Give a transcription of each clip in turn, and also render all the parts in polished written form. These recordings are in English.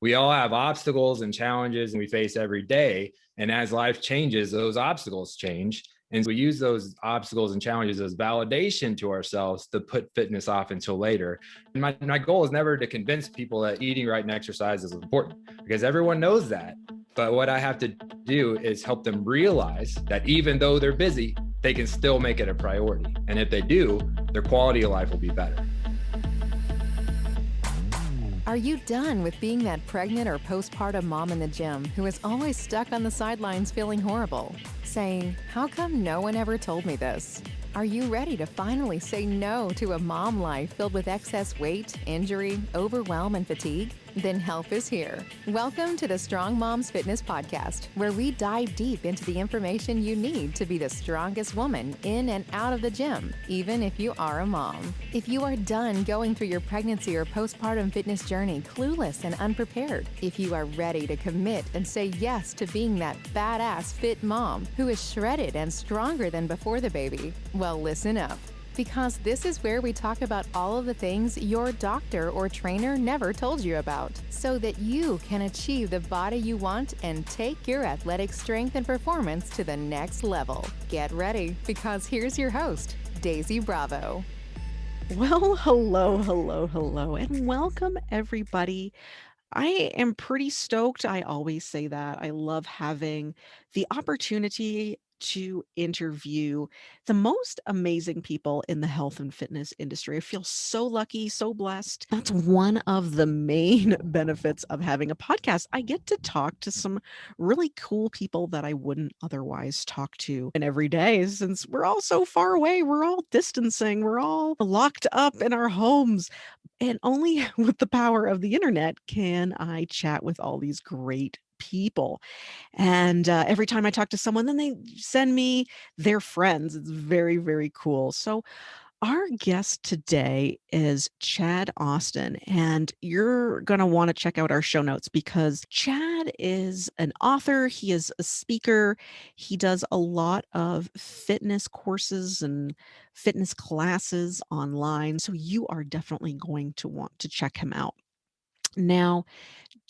We all have obstacles and challenges and we face every day. And as life changes, those obstacles change. And we use those obstacles and challenges as validation to ourselves to put fitness off until later. And my goal is never to convince people that eating right and exercise is important, because everyone knows that. But what I have to do is help them realize that even though they're busy, they can still make it a priority. And if they do, their quality of life will be better. Are you done with being that pregnant or postpartum mom in the gym who is always stuck on the sidelines feeling horrible, saying, "How come no one ever told me this?" Are you ready to finally say no to a mom life filled with excess weight, injury, overwhelm, and fatigue? Then help is here. Welcome to the Strong Moms Fitness Podcast, where we dive deep into the information you need to be the strongest woman in and out of the gym, even if you are a mom. If you are done going through your pregnancy or postpartum fitness journey clueless and unprepared, if you are ready to commit and say yes to being that badass fit mom who is shredded and stronger than before the baby, well, listen up. Because this is where we talk about all of the things your doctor or trainer never told you about, so that you can achieve the body you want and take your athletic strength and performance to the next level. Get ready, because here's your host, Daisy Bravo. Well, hello, and welcome everybody. I am pretty stoked. I always say that. I love having the opportunity to interview the most amazing people in the health and fitness industry. I feel so lucky, so blessed. That's one of the main benefits of having a podcast. I get to talk to some really cool people that I wouldn't otherwise talk to in every day, since we're all so far away. We're all distancing. We're all locked up in our homes. And only with the power of the internet can I chat with all these great people. And every time I talk to someone, then they send me their friends. It's very, very cool. So our guest today is Chad Austin, and you're going to want to check out our show notes because Chad is an author. He is a speaker. He does a lot of fitness courses and fitness classes online. So you are definitely going to want to check him out. Now,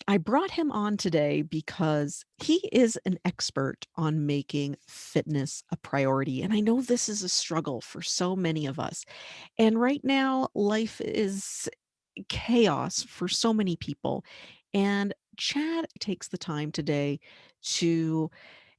I brought him on today because he is an expert on making fitness a priority. And I know this is a struggle for so many of us. And right now, life is chaos for so many people. And Chad takes the time today to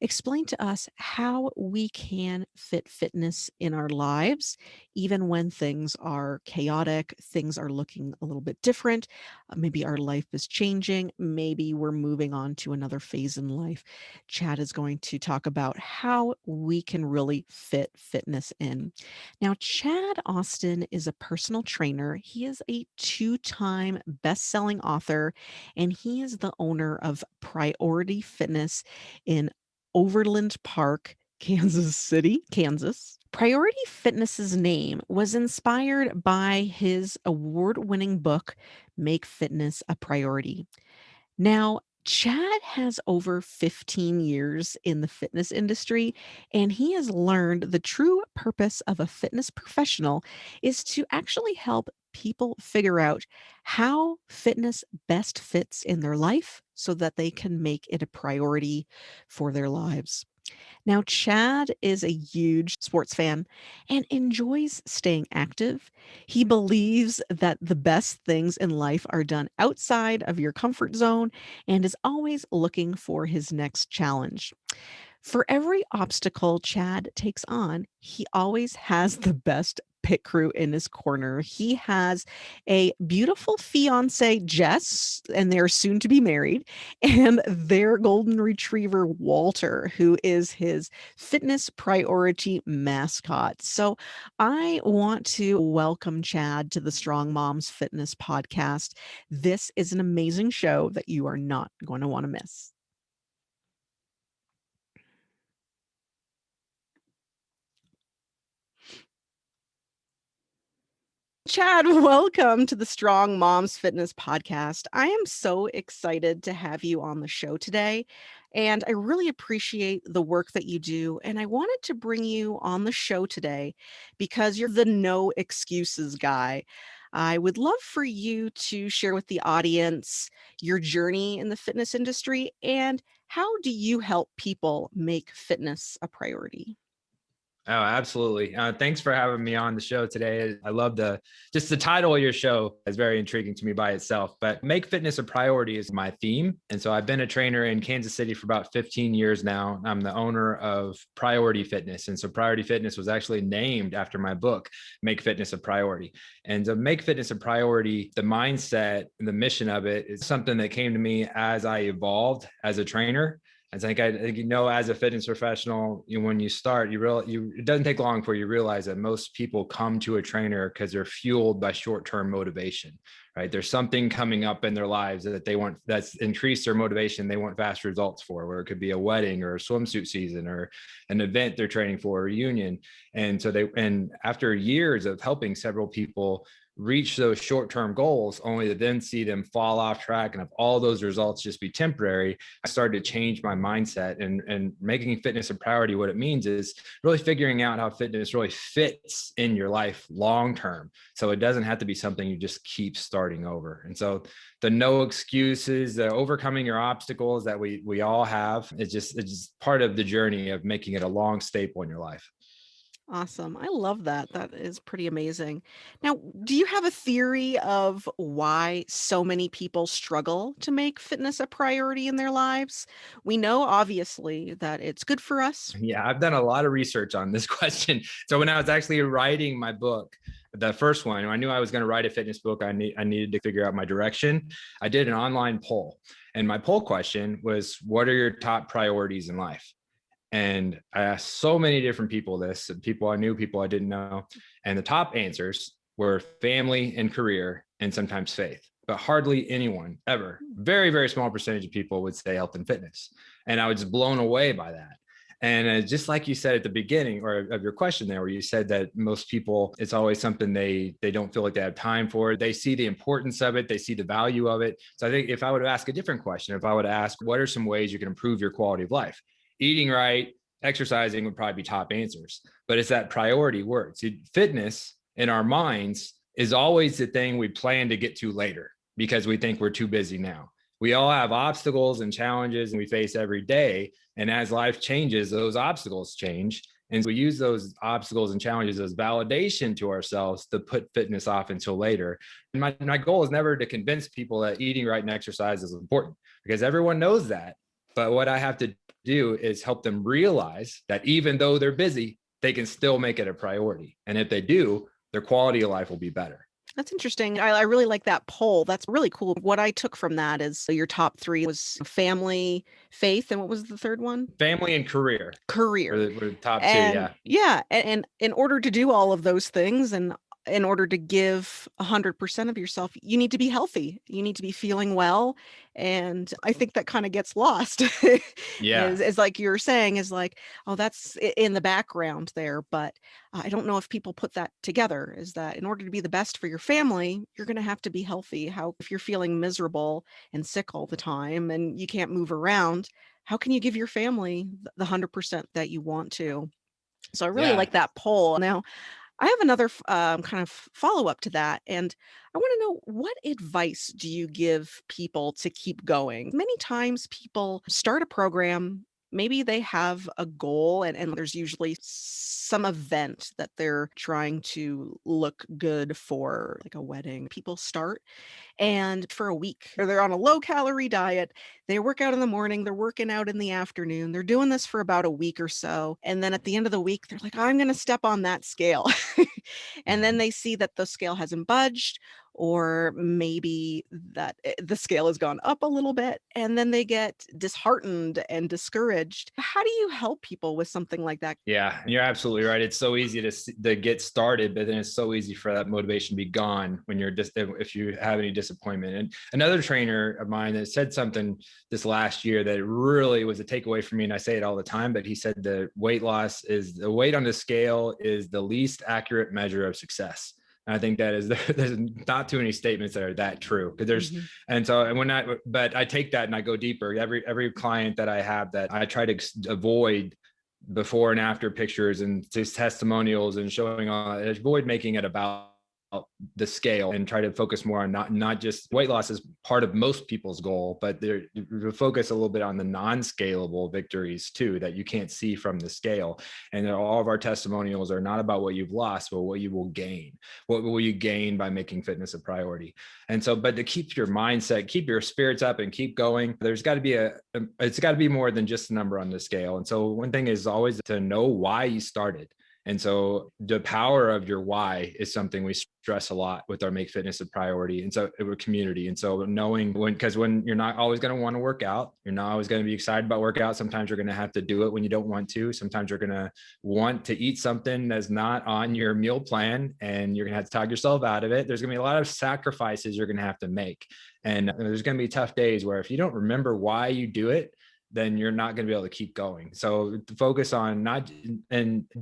explain to us how we can fit fitness in our lives, even when things are chaotic, things are looking a little bit different. Maybe our life is changing. Maybe we're moving on to another phase in life. Chad is going to talk about how we can really fit fitness in. Now, Chad Austin is a personal trainer. He is a two-time best-selling author, and he is the owner of Priority Fitness in Overland Park, Kansas City, Kansas. Priority Fitness's name was inspired by his award-winning book, Make Fitness a Priority. Now, Chad has over 15 years in the fitness industry, and he has learned the true purpose of a fitness professional is to actually help people figure out how fitness best fits in their life so that they can make it a priority for their lives. Now, Chad is a huge sports fan and enjoys staying active. He believes that the best things in life are done outside of your comfort zone and is always looking for his next challenge. For every obstacle Chad takes on, he always has the best pit crew in his corner. He has a beautiful fiance, Jess, and they're soon to be married, and their golden retriever, Walter, who is his fitness priority mascot. So I want to welcome Chad to the Strong Moms Fitness Podcast. This is an amazing show that you are not going to want to miss. Chad, welcome to the Strong Moms Fitness Podcast. I am so excited to have you on the show today, and I really appreciate the work that you do. And I wanted to bring you on the show today because you're the no excuses guy. I would love for you to share with the audience your journey in the fitness industry and how do you help people make fitness a priority? Oh, absolutely. Thanks for having me on the show today. I love just the title of your show is very intriguing to me by itself, but make fitness a priority is my theme. And so I've been a trainer in Kansas City for about 15 years now. I'm the owner of Priority Fitness. And so Priority Fitness was actually named after my book, Make Fitness a Priority. And to make fitness a priority, the mindset and the mission of it is something that came to me as I evolved as a trainer. I think as a fitness professional, when you start, it doesn't take long before you realize that most people come to a trainer because they're fueled by short-term motivation, right? There's something coming up in their lives that they want that's increased their motivation. They want fast results for, where it could be a wedding or a swimsuit season or an event they're training for, a reunion. And after years of helping several people reach those short-term goals, only to then see them fall off track and have all those results just be temporary, I started to change my mindset and making fitness a priority. What it means is really figuring out how fitness really fits in your life long-term. So it doesn't have to be something you just keep starting over. And so the no excuses, the overcoming your obstacles that we all have, it's just part of the journey of making it a long staple in your life. Awesome. I love that. That is pretty amazing. Now, do you have a theory of why so many people struggle to make fitness a priority in their lives? We know, obviously, that it's good for us. Yeah, I've done a lot of research on this question. So when I was actually writing my book, the first one, I knew I was going to write a fitness book. I needed to figure out my direction. I did an online poll, and my poll question was, what are your top priorities in life? And I asked so many different people this, people I knew, people I didn't know. And the top answers were family and career, and sometimes faith. But hardly anyone ever, very, very small percentage of people would say health and fitness. And I was just blown away by that. And just like you said at the beginning or of your question there, where you said that most people, it's always something they don't feel like they have time for. They see the importance of it. They see the value of it. So I think if I would ask a different question, if I would ask, what are some ways you can improve your quality of life? Eating right, exercising would probably be top answers, but it's that priority word. See, fitness in our minds is always the thing we plan to get to later because we think we're too busy now. We all have obstacles and challenges and we face every day. And as life changes, those obstacles change. And we use those obstacles and challenges as validation to ourselves to put fitness off until later. And my goal is never to convince people that eating right and exercise is important because everyone knows that. But what I have to do is help them realize that even though they're busy, they can still make it a priority. And if they do, their quality of life will be better. That's interesting. I really like that poll. That's really cool. What I took from that is your top three was family, faith, and what was the third one? Family and career Career. were the top two. And Yeah. and in order to do all of those things and in order to give 100% of yourself, you need to be healthy. You need to be feeling well. And I think that kind of gets lost. Yeah. Is like you're saying, is like, oh, that's in the background there. But I don't know if people put that together, is that in order to be the best for your family, you're going to have to be healthy. How, if you're feeling miserable and sick all the time and you can't move around, how can you give your family the 100% that you want to? So I really Yeah. like that poll. Now, I have another kind of follow up to that. And I want to know, what advice do you give people to keep going? Many times people start a program, maybe they have a goal, and there's usually some event that they're trying to look good for, like a wedding. People start and for a week, or they're on a low calorie diet. They work out in the morning, they're working out in the afternoon. They're doing this for about a week or so. And then at the end of the week, they're like, I'm going to step on that scale. And then they see that the scale hasn't budged, or maybe that the scale has gone up a little bit, and then they get disheartened and discouraged. How do you help people with something like that? Yeah, you're absolutely right. It's so easy to get started, but then it's so easy for that motivation to be gone when you're just, if you have any disappointment. And another trainer of mine that said something this last year that really was a takeaway for me, and I say it all the time, but he said the weight loss is the weight on the scale is the least accurate measure of success. And I think that is, there's not too many statements that are that true, because there's, and so, and but I take that and I go deeper. Every client that I have, that I try to avoid before and after pictures and just testimonials and showing on, avoid making it about the scale and try to focus more on not just weight loss is part of most people's goal, but they're focus a little bit on the non-scalable victories too that you can't see from the scale. And all of our testimonials are not about what you've lost, but what you will gain. What will you gain by making fitness a priority? And so, but to keep your mindset, keep your spirits up and keep going, there's got to be it's got to be more than just a number on the scale. And so one thing is always to know why you started. And so the power of your why is something we stress a lot with our Make Fitness a Priority. And so we're community. And so knowing because when you're not always going to want to work out, you're not always going to be excited about workout. Sometimes you're going to have to do it when you don't want to. Sometimes you're going to want to eat something that's not on your meal plan and you're going to have to talk yourself out of it. There's going to be a lot of sacrifices you're going to have to make. And there's going to be tough days where if you don't remember why you do it, then you're not going to be able to keep going. So focus on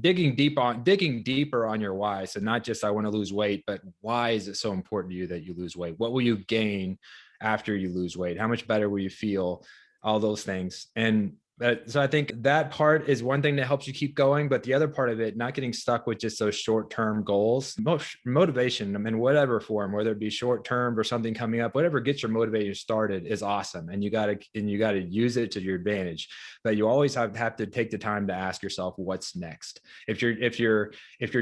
digging deeper on your why. So not just I want to lose weight, but why is it so important to you that you lose weight? What will you gain after you lose weight? How much better will you feel? All those things. And so I think that part is one thing that helps you keep going, but the other part of it, not getting stuck with just those short-term goals, motivation in whatever form, whether it be short-term or something coming up, whatever gets your motivation started is awesome. And you got to use it to your advantage, but you always have to take the time to ask yourself, what's next? If you're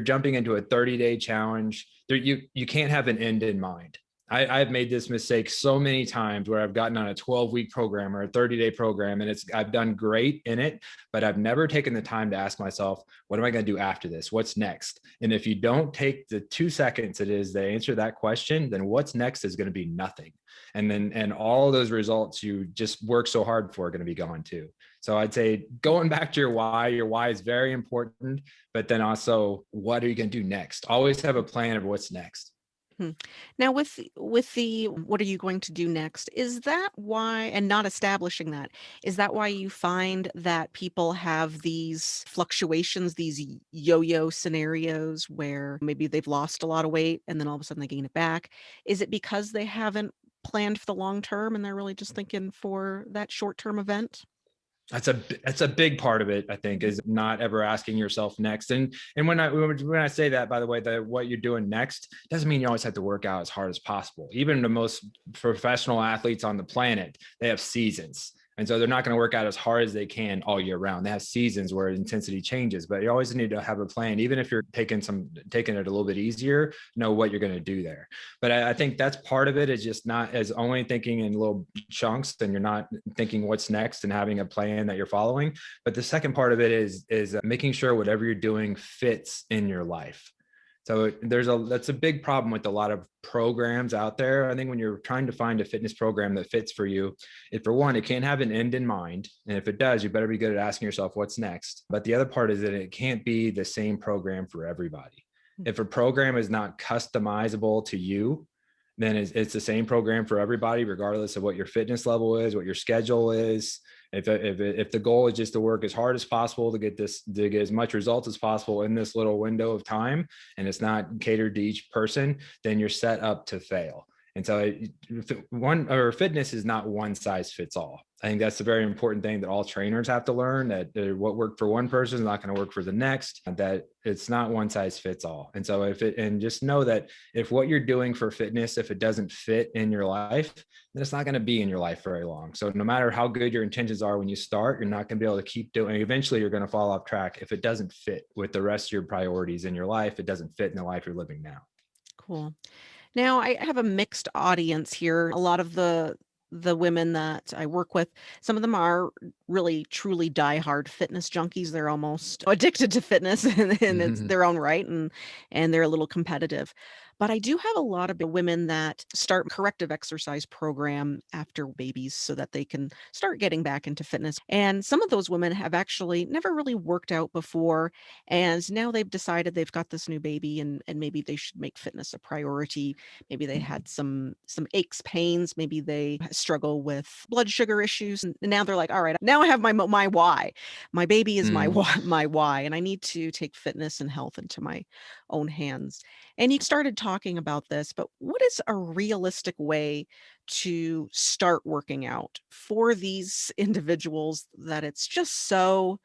jumping into a 30-day challenge, you can't have an end in mind. I've made this mistake so many times where I've gotten on a 12-week program or a 30-day program and I've done great in it, but I've never taken the time to ask myself, what am I going to do after this? What's next? And if you don't take the 2 seconds it is to answer that question, then what's next is going to be nothing. And all of those results you just work so hard for are going to be gone too. So I'd say going back to your why is very important, but then also what are you going to do next? Always have a plan of what's next. Now with the what are you going to do next? Is that why, and not establishing that, is that why you find that people have these fluctuations, these yo-yo scenarios where maybe they've lost a lot of weight and then all of a sudden they gain it back? Is it because they haven't planned for the long term and they're really just thinking for that short-term event? That's a big part of it, I think, is not ever asking yourself next. And when I say that, by the way, that what you're doing next doesn't mean you always have to work out as hard as possible. Even the most professional athletes on the planet, they have seasons. And so they're not going to work out as hard as they can all year round. They have seasons where intensity changes, but you always need to have a plan. Even if you're taking it a little bit easier, know what you're going to do there. But I think that's part of it, is just not as only thinking in little chunks, and you're not thinking what's next and having a plan that you're following. But the second part of it is making sure whatever you're doing fits in your life. So that's a big problem with a lot of programs out there. I think when you're trying to find a fitness program that fits for you, for one, it can't have an end in mind. And if it does, you better be good at asking yourself what's next. But the other part is that it can't be the same program for everybody. If a program is not customizable to you, then it's the same program for everybody, regardless of what your fitness level is, what your schedule is. If the goal is just to work as hard as possible to get as much results as possible in this little window of time, and it's not catered to each person, then you're set up to fail. And so fitness is not one size fits all. I think that's a very important thing that all trainers have to learn, that what worked for one person is not going to work for the next, that it's not one size fits all. And so and just know that if what you're doing for fitness, if it doesn't fit in your life, then it's not going to be in your life very long. So no matter how good your intentions are when you start, you're not going to be able to keep doing. Eventually you're going to fall off track if it doesn't fit with the rest of your priorities in your life. It doesn't fit in the life you're living now. Cool. Now, I have a mixed audience here. A lot of the women that I work with, some of them are really truly diehard fitness junkies. They're almost addicted to fitness and it's their own right, and they're a little competitive. But I do have a lot of women that start corrective exercise program after babies so that they can start getting back into fitness. And some of those women have actually never really worked out before. And now they've decided they've got this new baby, and maybe they should make fitness a priority. Maybe they had some aches, pains. Maybe they struggle with blood sugar issues. And now they're like, all right, now I have my why. My baby is my why, and I need to take fitness and health into my own hands. And you started talking about this, but what is a realistic way to start working out for these individuals that it's so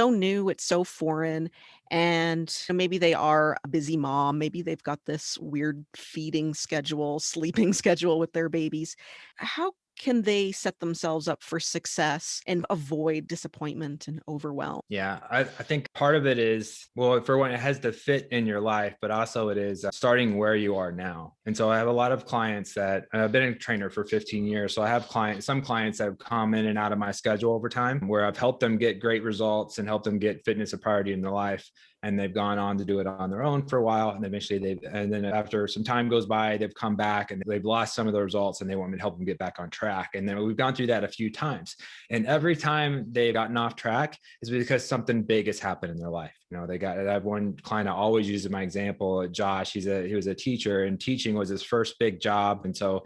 new, it's so foreign, and maybe they are a busy mom, maybe they've got this weird feeding schedule, sleeping schedule with their babies. How can they set themselves up for success and avoid disappointment and overwhelm? Yeah, I think part of it is, well, for one, it has to fit in your life, but also it is starting where you are now. And so I have a lot of clients that I've been a trainer for 15 years. So I have some clients that have come in and out of my schedule over time where I've helped them get great results and helped them get fitness a priority in their life. And they've gone on to do it on their own for a while. And eventually and then after some time goes by, they've come back and they've lost some of the results and they want me to help them get back on track. And then we've gone through that a few times. And every time they've gotten off track is because something big has happened in their life. I have one client I always use as my example, Josh. He was a teacher, and teaching was his first big job. And so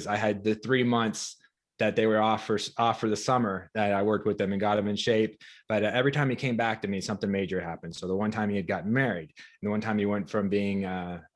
I had the 3 months that they were off for the summer that I worked with them and got him in shape. But every time he came back to me, something major happened. So the one time he had gotten married, and the one time he went from being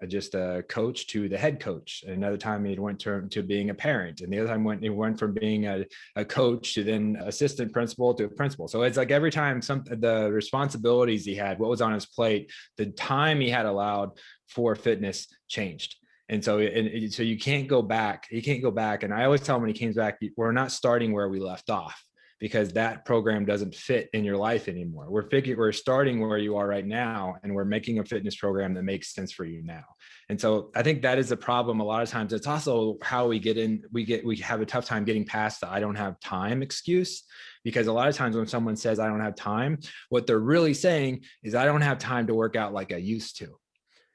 just a coach to the head coach. And another time he went to being a parent. And the other time he went from being a coach to then assistant principal to a principal. So it's like every time the responsibilities he had, what was on his plate, the time he had allowed for fitness changed. And so you can't go back. You can't go back. And I always tell him when he comes back, we're not starting where we left off, because that program doesn't fit in your life anymore. We're starting where you are right now, and we're making a fitness program that makes sense for you now. And so I think that is a problem. A lot of times it's also how we have a tough time getting past the I don't have time excuse, because a lot of times when someone says I don't have time, what they're really saying is I don't have time to work out like I used to.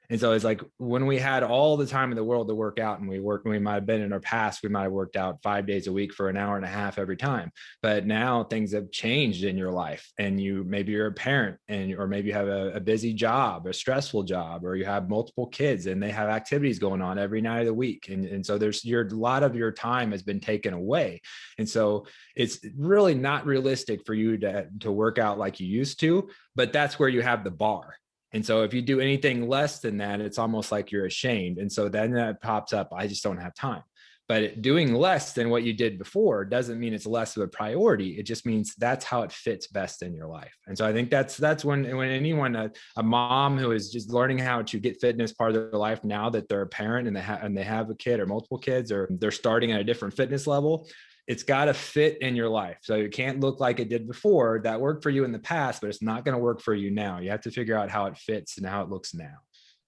And so it's like when we had all the time in the world to work out, and we might have been in our past, we might have worked out 5 days a week for an hour and a half every time. But now things have changed in your life, and maybe you're a parent, or maybe you have a busy job, a stressful job, or you have multiple kids and they have activities going on every night of the week. And so a lot of your time has been taken away. And so it's really not realistic for you to work out like you used to, but that's where you have the bar. And so if you do anything less than that, it's almost like you're ashamed. And so then that pops up, I just don't have time. But doing less than what you did before doesn't mean it's less of a priority. It just means that's how it fits best in your life. And so I think that's when anyone, a mom who is just learning how to get fitness part of their life now that they're a parent and they have a kid or multiple kids, or they're starting at a different fitness level, it's got to fit in your life. So it can't look like it did before. That worked for you in the past, but it's not going to work for you now. You have to figure out how it fits and how it looks now.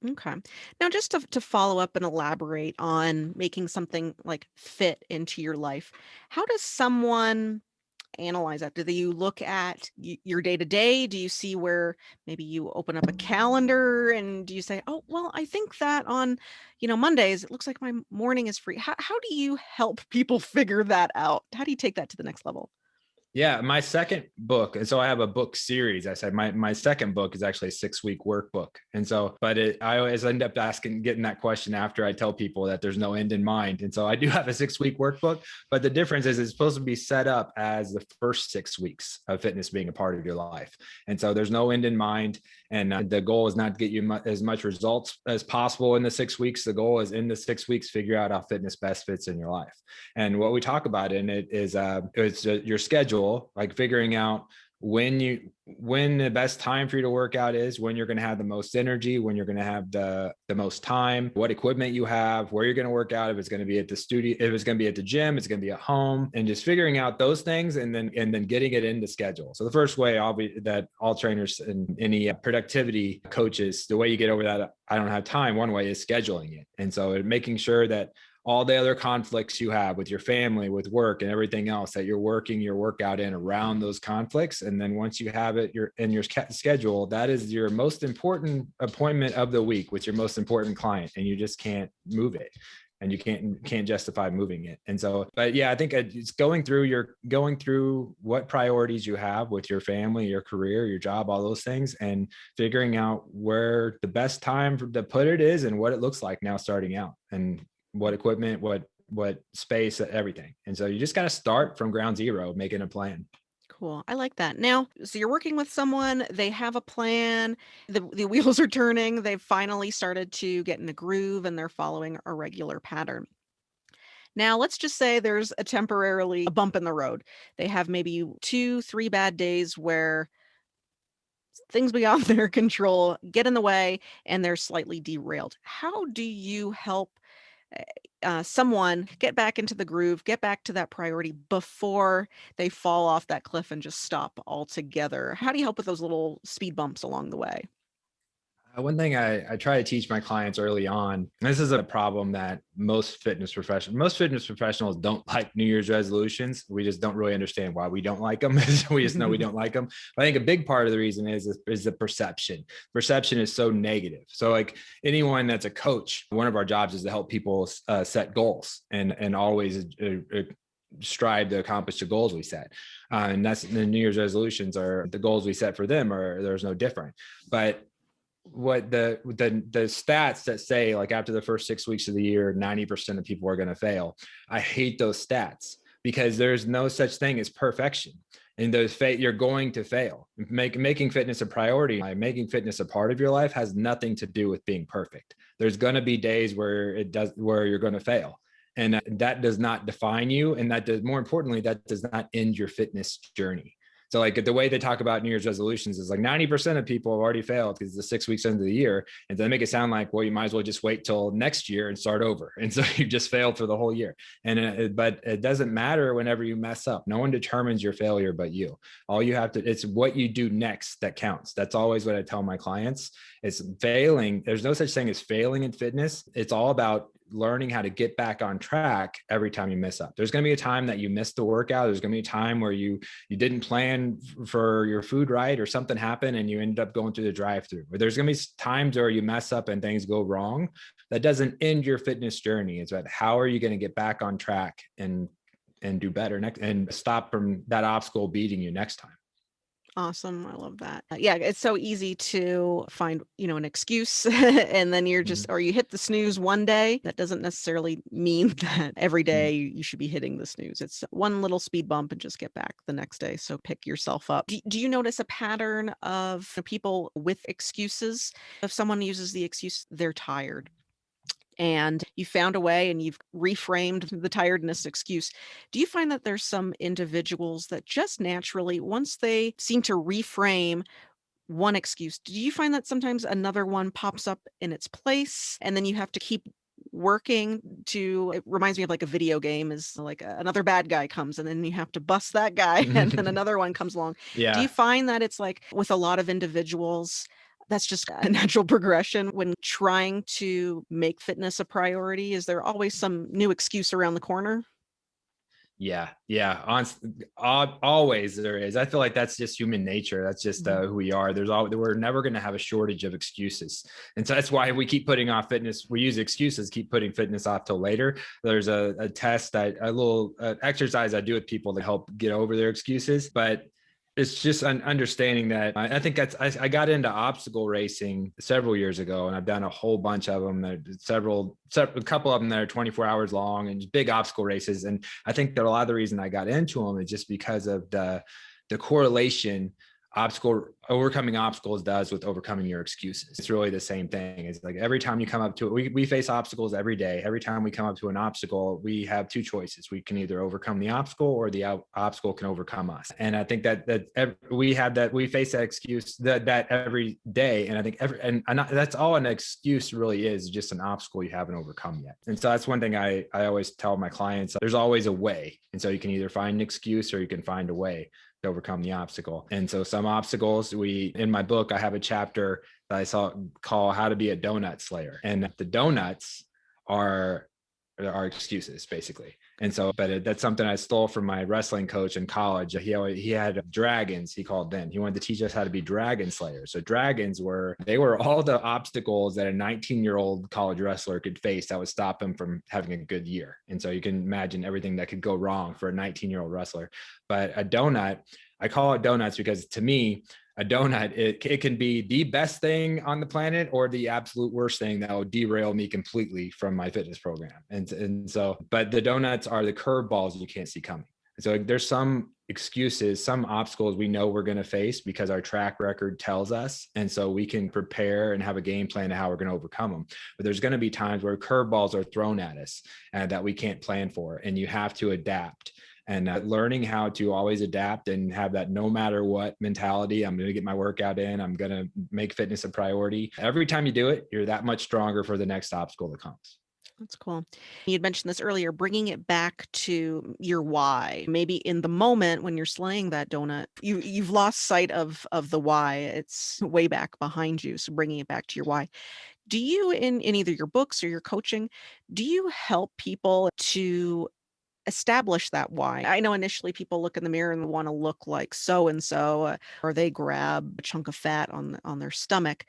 Okay. Now, just to follow up and elaborate on making something like fit into your life, how does someone analyze that? Do you look at your day to day? Do you see where maybe you open up a calendar and do you say, oh, well, I think that on, Mondays, it looks like my morning is free. How do you help people figure that out? How do you take that to the next level? Yeah, my second book, and so I have a book series. I said my second book is actually a 6-week workbook, and so, I always end up getting that question after I tell people that there's no end in mind. And so I do have a 6-week workbook, but the difference is it's supposed to be set up as the first 6 weeks of fitness being a part of your life, and so there's no end in mind. And the goal is not to get you as much results as possible in the 6 weeks. The goal is in the 6 weeks, figure out how fitness best fits in your life. And what we talk about in it is it's your schedule, like figuring out when the best time for you to work out is, when you're going to have the most energy, when you're going to have the most time, what equipment you have, where you're going to work out, if it's going to be at the studio, if it's going to be at the gym, it's going to be at home, and just figuring out those things and then getting it into schedule. So the first way that all trainers and any productivity coaches, the way you get over that, I don't have time, one way is scheduling it. And so making sure that all the other conflicts you have with your family, with work and everything else, that you're working your workout in around those conflicts. And then once you have it in your schedule, that is your most important appointment of the week with your most important client. And you just can't move it. And you can't justify moving it. And so, but yeah, I think it's going through what priorities you have with your family, your career, your job, all those things, and figuring out where the best time to put it is and what it looks like now starting out, and what equipment, what space, everything. And so you just got to start from ground zero, making a plan. Cool. I like that. Now, so you're working with someone, they have a plan, the wheels are turning, they've finally started to get in a groove and they're following a regular pattern. Now, let's just say there's a bump in the road. They have maybe 2, 3 bad days where things beyond their control get in the way and they're slightly derailed. How do you help uh, someone get back into the groove, get back to that priority before they fall off that cliff and just stop altogether? How do you help with those little speed bumps along the way? One thing I try to teach my clients early on, and this is a problem that most fitness professionals don't like New Year's resolutions. We just don't really understand why we don't like them. We just know we don't like them. But I think a big part of the reason is the perception. Perception is so negative. So like anyone that's a coach, one of our jobs is to help people set goals and always strive to accomplish the goals we set. And that's the New Year's resolutions are the goals we set for them, or there's no different. But what the stats that say like after the first 6 weeks of the year 90% of people are going to fail, I hate those stats because there's no such thing as perfection, and you're going to fail. Making fitness a priority, making fitness a part of your life has nothing to do with being perfect. There's going to be days where you're going to fail, and that does not define you, and more importantly, that does not end your fitness journey. So like the way they talk about New Year's resolutions is like 90% of people have already failed because it's the 6 weeks into the year. And they make it sound like, well, you might as well just wait till next year and start over. And so you just failed for the whole year. But it doesn't matter whenever you mess up. No one determines your failure but you. All you have to, it's what you do next that counts. That's always what I tell my clients. It's failing. There's no such thing as failing in fitness. It's all about learning how to get back on track every time you mess up. There's going to be a time that you missed the workout. There's going to be a time where you didn't plan for your food right, or something happened and you ended up going through the drive-through. Or there's going to be times where you mess up and things go wrong. That doesn't end your fitness journey. It's about how are you going to get back on track and do better next, and stop from that obstacle beating you next time. Awesome. I love that. Yeah, it's so easy to find, an excuse and then you're just, or you hit the snooze one day. That doesn't necessarily mean that every day you should be hitting the snooze. It's one little speed bump and just get back the next day. So pick yourself up. Do you notice a pattern of people with excuses? If someone uses the excuse, they're tired, and you found a way and you've reframed the tiredness excuse. Do you find that there's some individuals that just naturally, once they seem to reframe one excuse, do you find that sometimes another one pops up in its place and then you have to keep working to it reminds me of like a video game is like another bad guy comes and then you have to bust that guy and then another one comes along. Do you Yeah. find that it's like with a lot of individuals that's just a natural progression when trying to make fitness a priority? Is there always some new excuse around the corner? Yeah. Yeah. Always there is. I feel like that's just human nature. That's just who we are. We're never going to have a shortage of excuses. And so that's why we keep putting off fitness. We use excuses, keep putting fitness off till later. There's a test a little exercise I do with people to help get over their excuses, but it's just understanding that I think I got into obstacle racing several years ago, and I've done a whole bunch of them. A couple of them that are 24 hours long and big obstacle races. And I think that a lot of the reason I got into them is just because of the correlation overcoming obstacles does with overcoming your excuses. It's really the same thing. It's like every time you come up to it, we face obstacles every day. Every time we come up to an obstacle, we have two choices. We can either overcome the obstacle or the obstacle can overcome us. And I think we face that excuse that every day. And I think that's all an excuse really is, just an obstacle you haven't overcome yet. And so that's one thing I always tell my clients, there's always a way. And so you can either find an excuse or you can find a way to overcome the obstacle. And so some obstacles in my book, I have a chapter that I call How to Be a Donut Slayer. And the donuts are excuses basically. And so, that's something I stole from my wrestling coach in college. He had dragons, he called them. He wanted to teach us how to be dragon slayers. So dragons were all the obstacles that a 19-year-old college wrestler could face that would stop him from having a good year. And so you can imagine everything that could go wrong for a 19-year-old wrestler. But a donut, I call it donuts because to me, a donut, it can be the best thing on the planet or the absolute worst thing that will derail me completely from my fitness program. And so, but the donuts are the curveballs you can't see coming. So like, there's some excuses, some obstacles we know we're going to face because our track record tells us. And so we can prepare and have a game plan to how we're going to overcome them. But there's going to be times where curveballs are thrown at us that we can't plan for. And you have to adapt. And learning how to always adapt and have that no matter what mentality. I'm going to get my workout in. I'm going to make fitness a priority. Every time you do it, you're that much stronger for the next obstacle that comes. That's cool. You'd mentioned this earlier, bringing it back to your why. Maybe in the moment when you're slaying that donut, you've lost sight of the why. It's way back behind you. So bringing it back to your why. Do you, in either your books or your coaching, do you help people to establish that why? I know initially people look in the mirror and want to look like so and so, or they grab a chunk of fat on their stomach.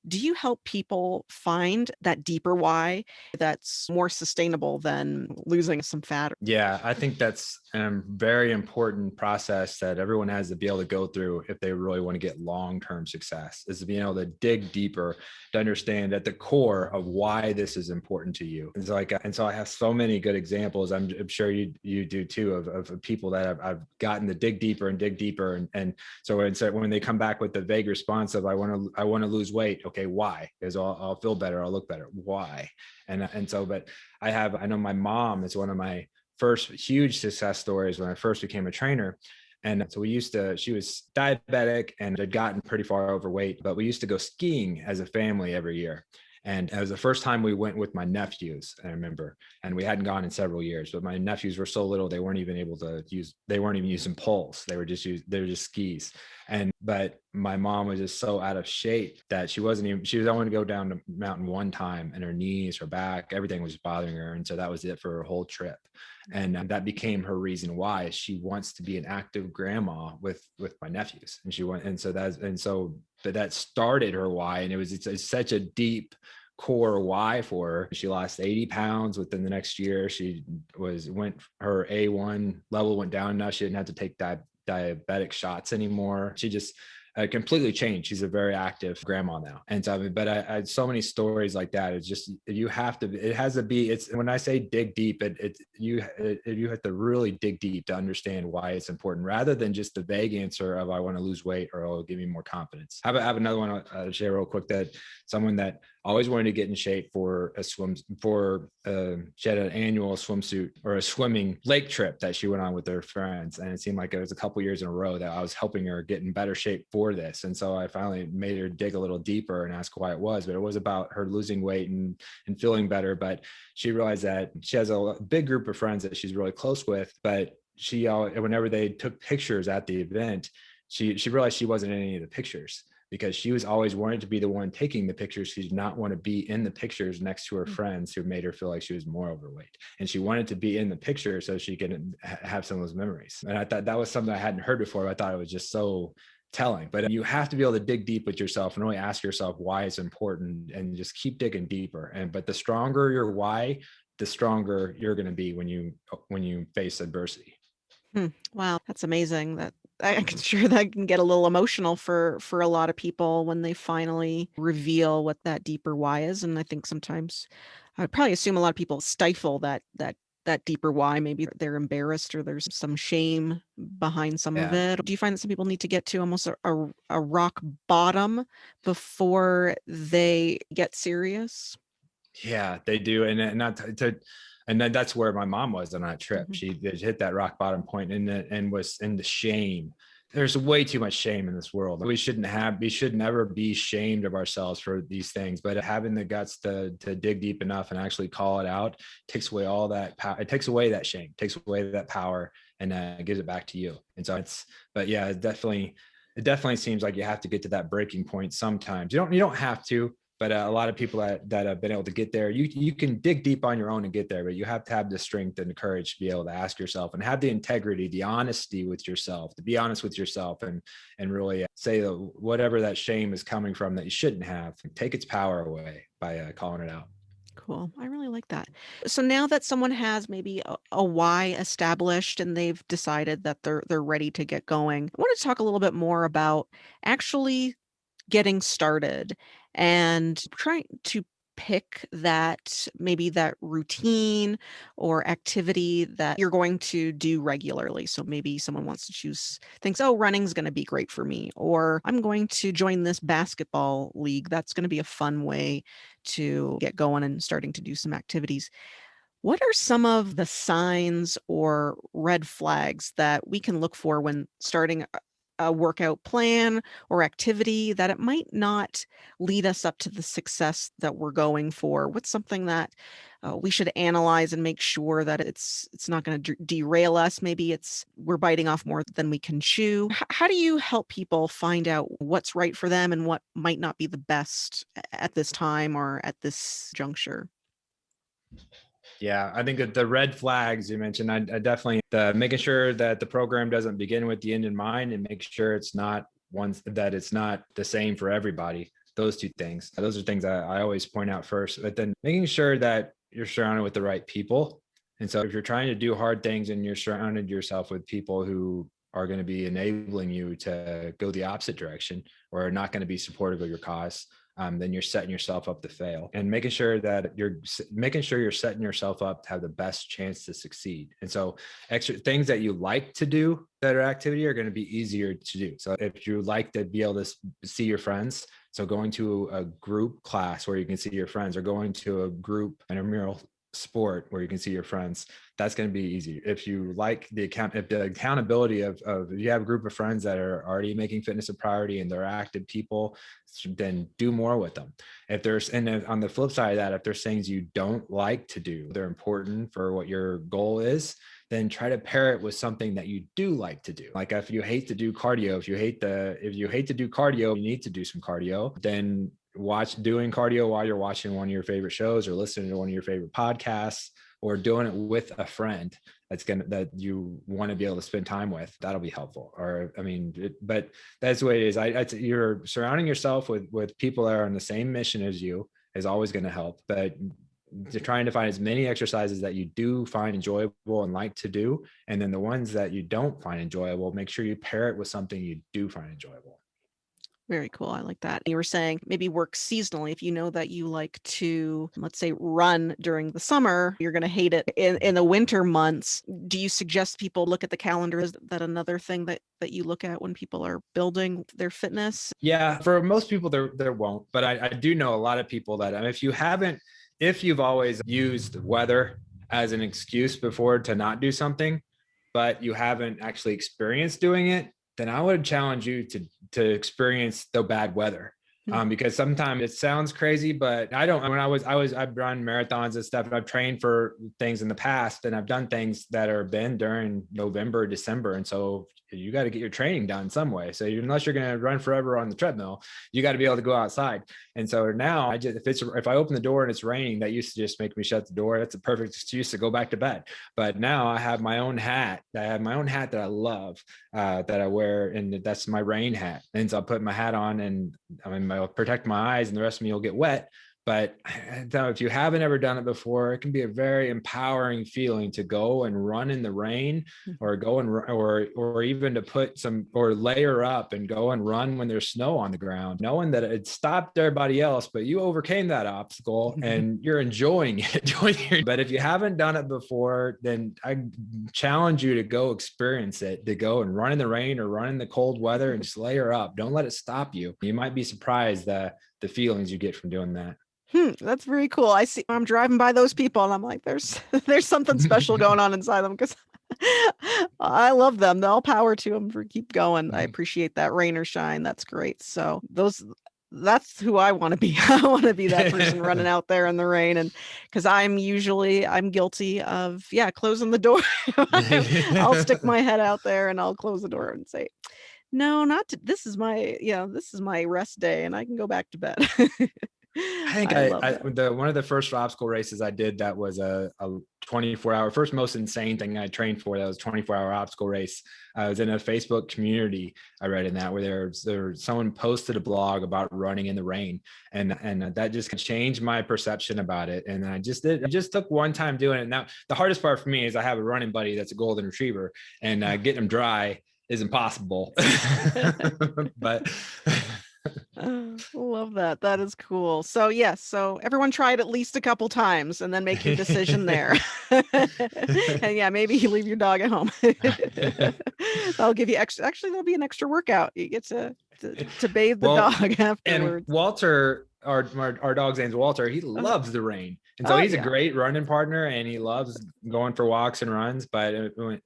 Do you help people find that deeper why that's more sustainable than losing some fat? Yeah, I think that's a very important process that everyone has to be able to go through if they really want to get long-term success, is to be able to dig deeper to understand at the core of why this is important to you. And so I have so many good examples. I'm sure you do too, of people that I've gotten to dig deeper and dig deeper. And so when they come back with the vague response of I want to lose weight, okay, why? Because I'll feel better, I'll look better. Why? But I know my mom is one of my first huge success stories when I first became a trainer. And so she was diabetic and had gotten pretty far overweight, but we used to go skiing as a family every year. And it was the first time we went with my nephews, I remember, and we hadn't gone in several years, but my nephews were so little, they weren't even using poles. They were just skis. But my mom was just so out of shape that she was only to go down the mountain one time, and her knees, her back, everything was bothering her. And so that was it for her whole trip. And that became her reason why she wants to be an active grandma with my nephews. But that started her why. And it's such a deep core why for her. She lost 80 pounds within the next year. Her A1 level went down enough. She didn't have to take diabetic shots anymore. She just completely changed. She's a very active grandma now. And so, but I had so many stories like that. It's just, it has to be, it's when I say dig deep, you have to really dig deep to understand why it's important, rather than just the vague answer of I want to lose weight or it'll give me more confidence. I have another one I'll share real quick, that someone that always wanted to get in shape she had an annual swimsuit or a swimming lake trip that she went on with her friends. And it seemed like it was a couple years in a row that I was helping her get in better shape for this. And so I finally made her dig a little deeper and ask why it was, but it was about her losing weight and feeling better. But she realized that she has a big group of friends that she's really close with, but whenever they took pictures at the event, she realized she wasn't in any of the pictures, because she was always wanting to be the one taking the pictures. She did not want to be in the pictures next to her friends who made her feel like she was more overweight. And she wanted to be in the picture so she could have some of those memories. And I thought that was something I hadn't heard before. I thought it was just so telling. But you have to be able to dig deep with yourself and really ask yourself why it's important, and just keep digging deeper. But the stronger your why, the stronger you're going to be when you face adversity. Wow, that's amazing. That I can sure that can get a little emotional for a lot of people when they finally reveal what that deeper why is. And I think sometimes I'd probably assume a lot of people stifle that deeper why. Maybe they're embarrassed or there's some shame behind some of Yeah. it. Do you find that some people need to get to almost a rock bottom before they get serious? Yeah, they do. And not to and then that's where my mom was on that trip. Mhm. She did hit that rock bottom point and was in the shame. There's way too much shame in this world. We should never be shamed of ourselves for these things, but having the guts to dig deep enough and actually call it out takes away all that power. It takes away that shame, takes away that power, and gives it back to you. And so but yeah, it definitely seems like you have to get to that breaking point sometimes. You don't have to, but a lot of people that have been able to get there, you can dig deep on your own and get there, but you have to have the strength and the courage to be able to ask yourself and have the integrity, the honesty with yourself, to be honest with yourself and really say that whatever that shame is coming from that you shouldn't have, take its power away by calling it out. Cool. I really like that. So now that someone has maybe a why established and they've decided that they're ready to get going, I want to talk a little bit more about actually getting started and trying to pick that maybe that routine or activity that you're going to do regularly. So maybe someone wants to choose thinks, oh, running's going to be great for me, or I'm going to join this basketball league. That's going to be a fun way to get going and starting to do some activities. What are some of the signs or red flags that we can look for when starting a workout plan or activity that it might not lead us up to the success that we're going for? What's something that we should analyze and make sure that it's not going to derail us? Maybe it's we're biting off more than we can chew. How do you help people find out what's right for them and what might not be the best at this time or at this juncture? Yeah, I think that the red flags you mentioned, I definitely making sure that the program doesn't begin with the end in mind, and make sure it's not that it's not the same for everybody. Those two things, those are things I always point out first. But then making sure that you're surrounded with the right people. And so if you're trying to do hard things and you're surrounded yourself with people who are going to be enabling you to go the opposite direction or are not going to be supportive of your cause, then you're setting yourself up to fail, and making sure you're setting yourself up to have the best chance to succeed. And so extra things that you like to do that are activity are going to be easier to do. So if you like to be able to see your friends, so going to a group class where you can see your friends, or going to a group intramural sport where you can see your friends, that's going to be easy. If you like the accountability of if you have a group of friends that are already making fitness a priority and they're active people, then do more with them. If there's, and on the flip side of that, if there's things you don't like to do, they're important for what your goal is, then try to pair it with something that you do like to do. Like if you hate to do cardio, if you hate to do cardio, you need to do some cardio, then doing cardio while you're watching one of your favorite shows or listening to one of your favorite podcasts, or doing it with a friend that you want to be able to spend time with. That'll be helpful. Or, I mean, but that's the way it is. You're surrounding yourself with people that are on the same mission as you is always going to help. But you're trying to find as many exercises that you do find enjoyable and like to do. And then the ones that you don't find enjoyable, make sure you pair it with something you do find enjoyable. Very cool. I like that. You were saying maybe work seasonally. If you know that you like to, let's say, run during the summer, you're going to hate it in the winter months. Do you suggest people look at the calendar? Is that another thing that you look at when people are building their fitness? Yeah, for most people, there won't. But I do know a lot of people that if you've always used weather as an excuse before to not do something, but you haven't actually experienced doing it, then I would challenge you to experience the bad weather. Because sometimes it sounds crazy, but I've run marathons and stuff, and I've trained for things in the past, and I've done things that are been during November, December. And so you got to get your training done some way. So unless you're going to run forever on the treadmill, you got to be able to go outside. And so now if I open the door and it's raining, that used to just make me shut the door. That's a perfect excuse to go back to bed. But now I have my own hat. I have my own hat that I love, that I wear, and that's my rain hat. And so I put my hat on, and I'll protect my eyes, and the rest of me will get wet. But if you haven't ever done it before, it can be a very empowering feeling to go and run in the rain, or go and or even to put or layer up and go and run when there's snow on the ground, knowing that it stopped everybody else, but you overcame that obstacle and you're enjoying it. But if you haven't done it before, then I challenge you to go experience it, to go and run in the rain or run in the cold weather and just layer up. Don't let it stop you. You might be surprised the feelings you get from doing that. That's very cool. I'm driving by those people and I'm like, there's something special going on inside them, because I love them. All power to them for keep going. I appreciate that, rain or shine. That's great. So that's who I want to be. I want to be that person running out there in the rain. And because I'm guilty of, closing the door. I'll stick my head out there and I'll close the door and say, no, this is my rest day and I can go back to bed. I think one of the first obstacle races I did, that was a 24-hour, first most insane thing I trained for. That was 24-hour obstacle race. I was in a Facebook community. I read in that where someone posted a blog about running in the rain, and that just changed my perception about it. And I just took one time doing it. Now the hardest part for me is I have a running buddy that's a golden retriever, and getting him dry is impossible. But Love that. That is cool. So yes, so everyone try it at least a couple times and then make your decision there. And yeah, maybe you leave your dog at home. That'll give you extra, actually there'll be an extra workout. You get to bathe the Well, dog and afterwards. Walter, our dog's name's Walter. He Uh, loves the rain, and so oh he's a yeah. great running partner, and he loves going for walks and runs. But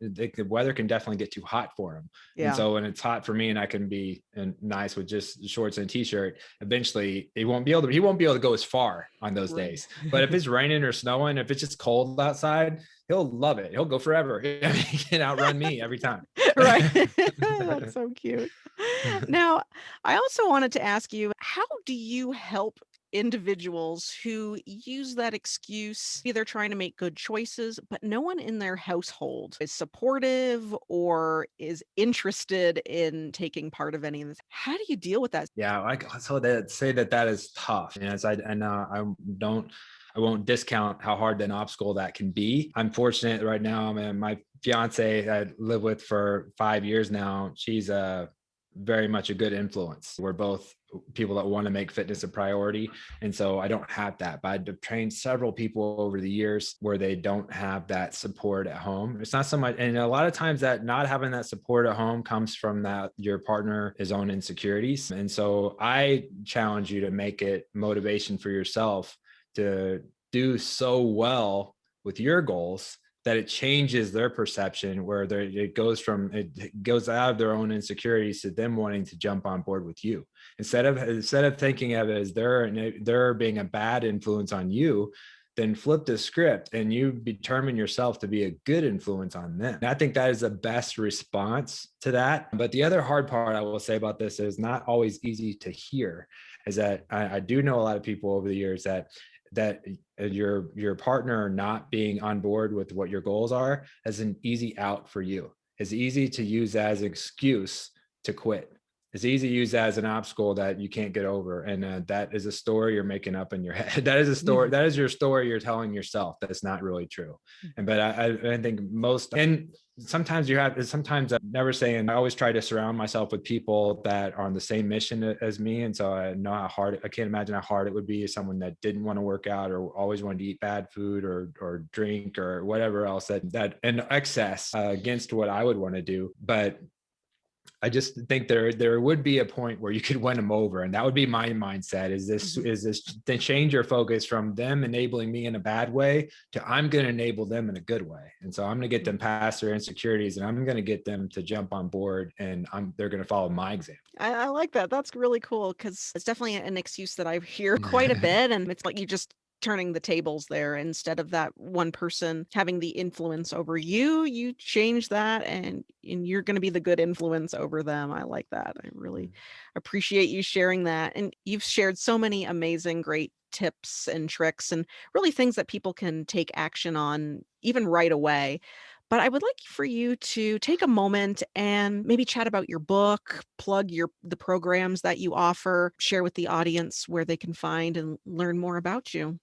the weather can definitely get too hot for him, and Yeah. so when it's hot for me, and I can be nice with just shorts and a t-shirt, eventually he won't be able to go as far on those Right. days. But if it's raining or snowing, if it's just cold outside, he'll love it. He'll go forever. He can outrun me every time. Right. That's so cute. Now, I also wanted to ask you, how do you help individuals who use that excuse, either trying to make good choices, but no one in their household is supportive or is interested in taking part of any of this? How do you deal with that? Yeah, so that say that is tough. And as don't I won't discount how hard an obstacle that can be. I'm fortunate right now. My fiance I live with for 5 years now. She's very much a good influence. We're both people that want to make fitness a priority. And so I don't have that, but I've trained several people over the years where they don't have that support at home. It's not so much, and a lot of times that not having that support at home comes from that your partner his own insecurities. And so I challenge you to make it motivation for yourself to do so well with your goals that it changes their perception, where it goes out of their own insecurities to them wanting to jump on board with you, instead of thinking of it as they're being a bad influence on you. Then flip the script and you determine yourself to be a good influence on them. And I think that is the best response to that. But the other hard part I will say about this is not always easy to hear, is that I do know a lot of people over the years that your partner not being on board with what your goals are as an easy out for you. It's easy to use as an excuse to quit. It's easy to use as an obstacle that you can't get over. And that is a story you're making up in your head. That is a story. Mhm. That is your story you're telling yourself. That's not really true. But I think most, and sometimes I'm never saying, I always try to surround myself with people that are on the same mission as me. And so I know I can't imagine how hard it would be as someone that didn't want to work out or always wanted to eat bad food or drink or whatever else that in excess against what I would want to do. But I just think there would be a point where you could win them over, and that would be my mindset. Mhm. Is this to change your focus from them enabling me in a bad way to I'm going to enable them in a good way, and so I'm going to get them past their insecurities, and I'm going to get them to jump on board, and they're going to follow my example. I like that. That's really cool because it's definitely an excuse that I hear quite a bit. And it's like you just turning the tables there. Instead of that one person having the influence over you, you change that and you're going to be the good influence over them. I like that. I really appreciate you sharing that. And you've shared so many amazing, great tips and tricks and really things that people can take action on even right away. But I would like for you to take a moment and maybe chat about your book, plug the programs that you offer, share with the audience where they can find and learn more about you.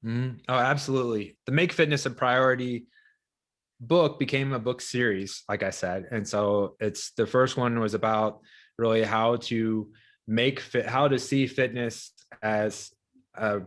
Oh, absolutely. The Make Fitness a Priority book became a book series, like I said. And so it's the first one was about really how to how to see fitness as a,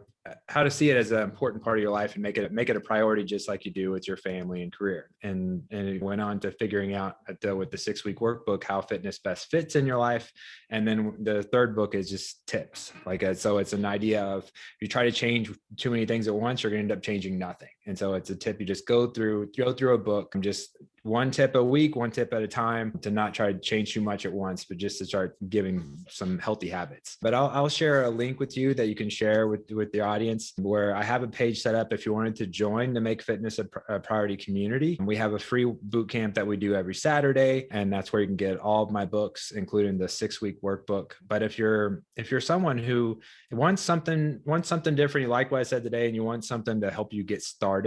how to see it as an important part of your life and make it a priority, just like you do with your family and career. And it went on to figuring out with the 6-week workbook how fitness best fits in your life. And then the third book is just tips, so it's an idea of if you try to change too many things at once, you're going to end up changing nothing. And so it's a tip you just go through a book and just one tip a week, one tip at a time, to not try to change too much at once, but just to start giving some healthy habits. But I'll share a link with you that you can share with the audience, where I have a page set up if you wanted to join the Make Fitness a Priority community. We have a free boot camp that we do every Saturday, and that's where you can get all of my books, including the 6-week workbook. But if you're someone who wants something different, you like what I said today, and you want something to help you get started,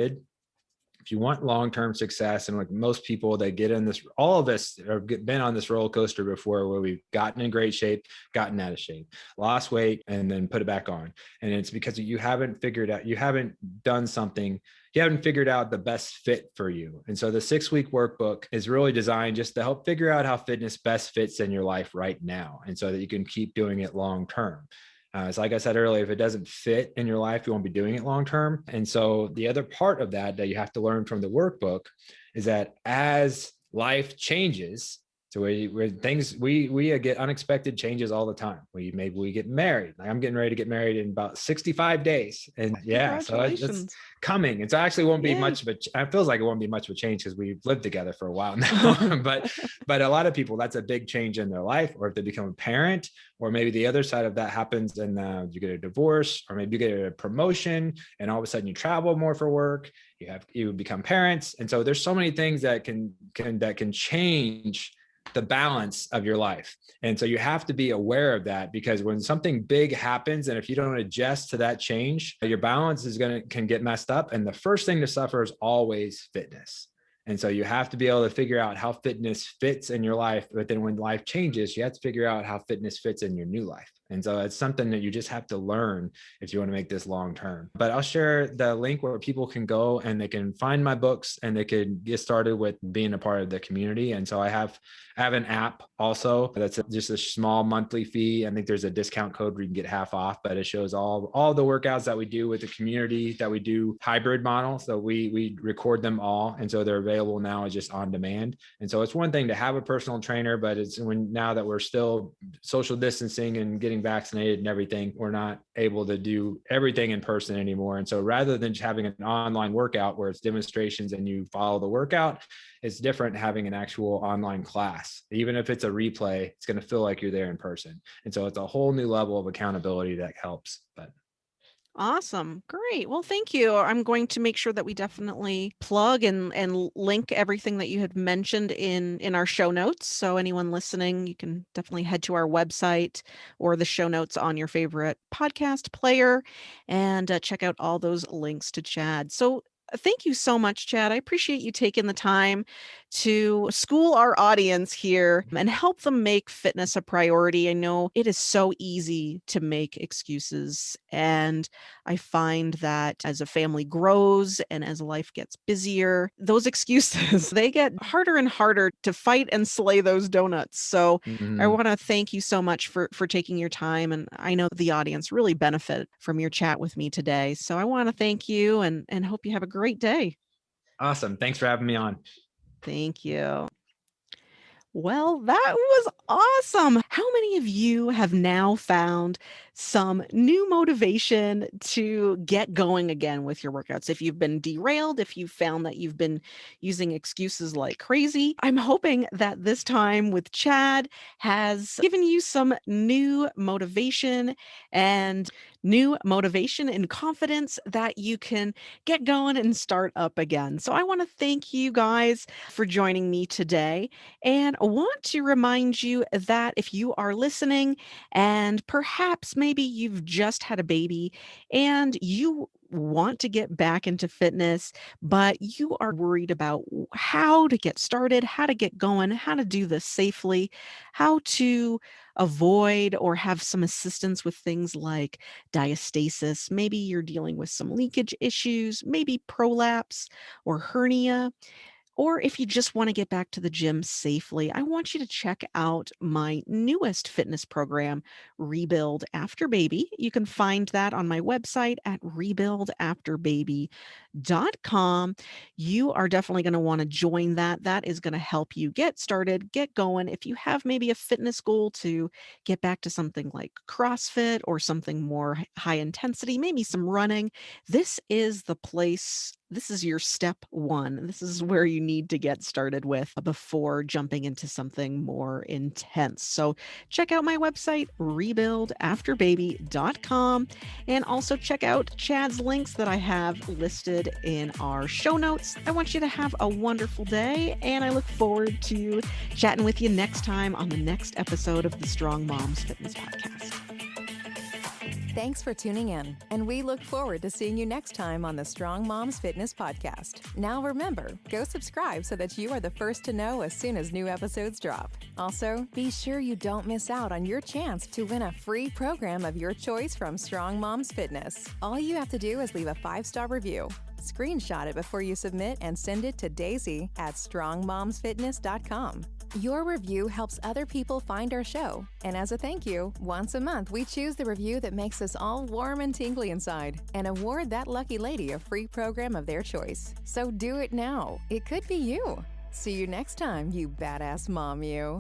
if you want long-term success, and like most people that get in this, all of us have been on this roller coaster before, where we've gotten in great shape, gotten out of shape, lost weight, and then put it back on. And it's because you haven't figured out, you haven't done something, you haven't figured out the best fit for you. And so the 6-week workbook is really designed just to help figure out how fitness best fits in your life right now, and so that you can keep doing it long term. So like I said earlier, if it doesn't fit in your life, you won't be doing it long term. And so the other part of that you have to learn from the workbook is that as life changes, so we get unexpected changes all the time. Maybe we get married. Like I'm getting ready to get married in about 65 days. And yeah, so it's coming. And so actually won't be much of it feels like it won't be much of a change because we've lived together for a while now. but a lot of people, that's a big change in their life. Or if they become a parent, or maybe the other side of that happens and you get a divorce, or maybe you get a promotion and all of a sudden you travel more for work, you become parents. And so there's so many things that can change the balance of your life. And so you have to be aware of that, because when something big happens, and if you don't adjust to that change, your balance can get messed up. And the first thing to suffer is always fitness. And so you have to be able to figure out how fitness fits in your life. But then when life changes, you have to figure out how fitness fits in your new life. And so it's something that you just have to learn if you want to make this long term. But I'll share the link where people can go and they can find my books and they could get started with being a part of the community. And so I have an app also that's just a small monthly fee. I think there's a discount code where you can get half off, but it shows all the workouts that we do with the community, that we do hybrid model. So we record them all. And so they're available now just on demand. And so it's one thing to have a personal trainer, but it's now that we're still social distancing and getting vaccinated and everything, we're not able to do everything in person anymore. And so rather than just having an online workout where it's demonstrations and you follow the workout, it's different having an actual online class. Even if it's a replay, it's going to feel like you're there in person. And so it's a whole new level of accountability that helps. But awesome. Great. Well, thank you. I'm going to make sure that we definitely plug and link everything that you had mentioned in our show notes. So anyone listening, you can definitely head to our website or the show notes on your favorite podcast player and check out all those links to Chad. So thank you so much, Chad. I appreciate you taking the time to school our audience here and help them make fitness a priority. I know it is so easy to make excuses. And I find that as a family grows and as life gets busier, those excuses, they get harder and harder to fight and slay those donuts. So I want to thank you so much for taking your time. And I know the audience really benefited from your chat with me today. So I want to thank you and hope you have a great day. awesome. Thanks for having me on. Thank you. Well, that was awesome. How many of you have now found some new motivation to get going again with your workouts? If you've been derailed, if you've found that you've been using excuses like crazy, I'm hoping that this time with Chad has given you some new motivation and confidence that you can get going and start up again. So I want to thank you guys for joining me today. And I want to remind you that if you are listening and perhaps maybe you've just had a baby and you want to get back into fitness, but you are worried about how to get started, how to get going, how to do this safely, how to avoid or have some assistance with things like diastasis. Maybe you're dealing with some leakage issues, maybe prolapse or hernia. Or if you just want to get back to the gym safely, I want you to check out my newest fitness program, Rebuild After Baby. You can find that on my website at rebuildafterbaby.com. You are definitely going to want to join that. That is going to help you get started, get going. If you have maybe a fitness goal to get back to something like CrossFit or something more high intensity, maybe some running, this is the place. This is your step one. This is where you need to get started with before jumping into something more intense. So check out my website, rebuildafterbaby.com, and also check out Chad's links that I have listed in our show notes. I want you to have a wonderful day, and I look forward to chatting with you next time on the next episode of the Strong Moms Fitness Podcast. Thanks for tuning in, and we look forward to seeing you next time on the Strong Moms Fitness Podcast. Now remember, go subscribe so that you are the first to know as soon as new episodes drop. Also, be sure you don't miss out on your chance to win a free program of your choice from Strong Moms Fitness. All you have to do is leave a 5-star review. Screenshot it before you submit and send it to Daisy at strongmomsfitness.com. Your review helps other people find our show. And as a thank you, once a month we choose the review that makes us all warm and tingly inside and award that lucky lady a free program of their choice. So do it now. It could be you. See you next time, you badass mom, you.